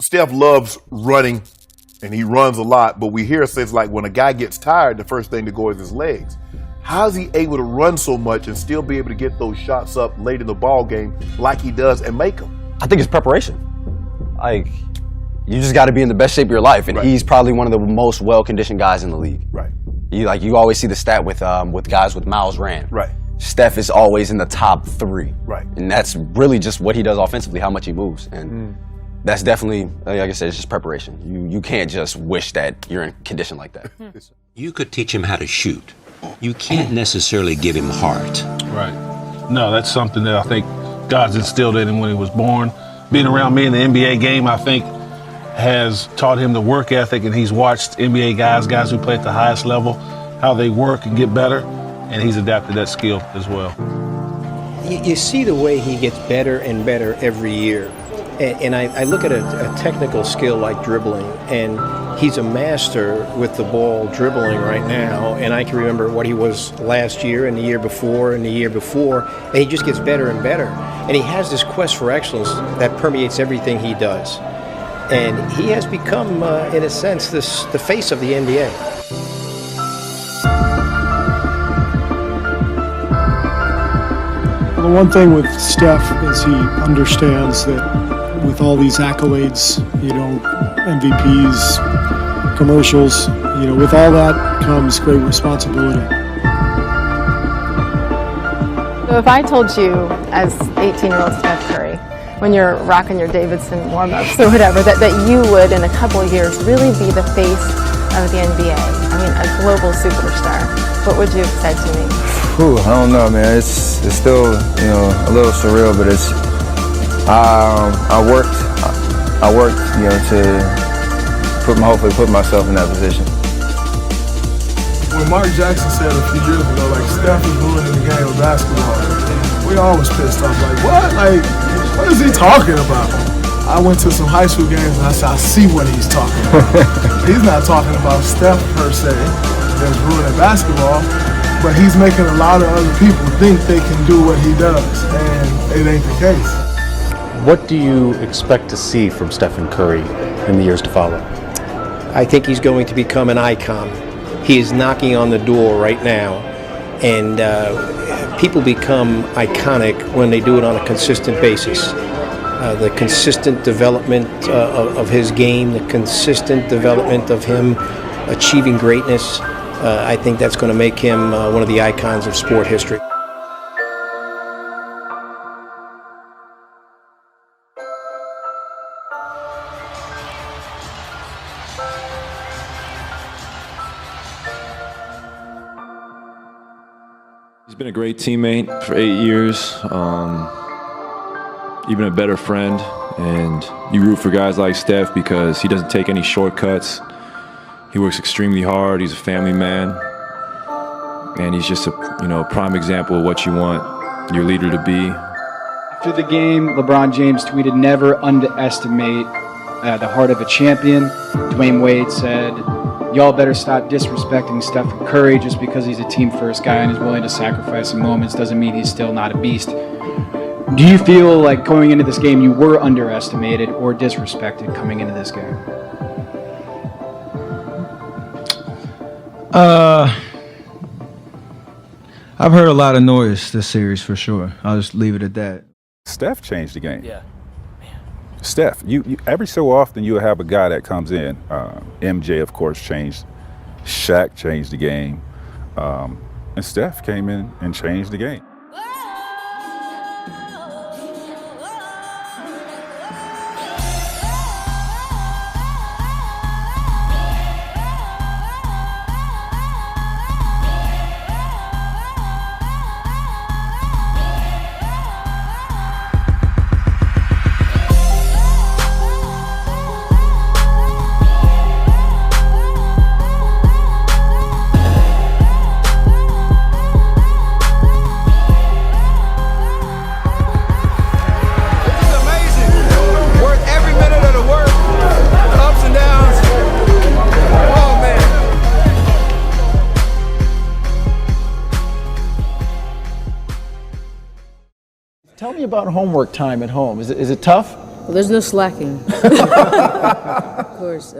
Steph loves running, and he runs a lot, but we hear says like when a guy gets tired, the first thing to go is his legs. How is he able to run so much and still be able to get those shots up late in the ball game like he does and make them? I think it's preparation. Like, you just got to be in the best shape of your life, and he's probably one of the most well-conditioned guys in the league. Right. You always see the stat with guys with miles ran. Right. Steph is always in the top 3. Right. And that's really just what he does offensively, how much he moves. And that's definitely, like I said, it's just preparation. You can't just wish that you're in condition like that. You could teach him how to shoot. You can't necessarily give him heart. Right. No, that's something that I think God's instilled in him when he was born. Being around me in the NBA game, I think, has taught him the work ethic, and he's watched NBA guys who play at the highest level, how they work and get better, and he's adapted that skill as well. You see the way he gets better and better every year. And I look at a technical skill like dribbling, and he's a master with the ball dribbling right now. And I can remember what he was last year and the year before and the year before, and he just gets better and better. And he has this quest for excellence that permeates everything he does. And he has become, in a sense, the face of the NBA. The one thing with Steph is he understands that with all these accolades, MVPs, commercials, with all that comes great responsibility. So if I told you as 18-year-old Steph Curry, when you're rocking your Davidson warm-ups or whatever, that you would in a couple of years really be the face of the NBA, I mean a global superstar, what would you have said to me? I don't know, man. It's still, a little surreal, but it's. I worked, to hopefully put myself in that position. When Mark Jackson said a few years ago, like, Steph is ruining the game of basketball, we all was pissed off. Like, what? Like, what is he talking about? I went to some high school games and I said, I see what he's talking about. He's not talking about Steph per se, that's ruining basketball. But he's making a lot of other people think they can do what he does, and it ain't the case. What do you expect to see from Stephen Curry in the years to follow? I think he's going to become an icon. He is knocking on the door right now, and people become iconic when they do it on a consistent basis. The consistent development of his game, the consistent development of him achieving greatness, I think that's going to make him one of the icons of sport history. He's been a great teammate for 8 years, even a better friend, and you root for guys like Steph because he doesn't take any shortcuts. He works extremely hard. He's a family man, and he's just a prime example of what you want your leader to be. After the game, LeBron James tweeted, "Never underestimate the heart of a champion." Dwayne Wade said, "Y'all better stop disrespecting Stephen Curry just because he's a team-first guy and is willing to sacrifice in moments doesn't mean he's still not a beast." Do you feel like going into this game you were underestimated or disrespected coming into this game? I've heard a lot of noise this series for sure. I'll just leave it at that. Steph changed the game. Yeah. Steph, you every so often you'll have a guy that comes in. MJ, of course, changed. Shaq changed the game. And Steph came in and changed the game. Tell me about homework time at home. Is it tough? Well, there's no slacking. Of course.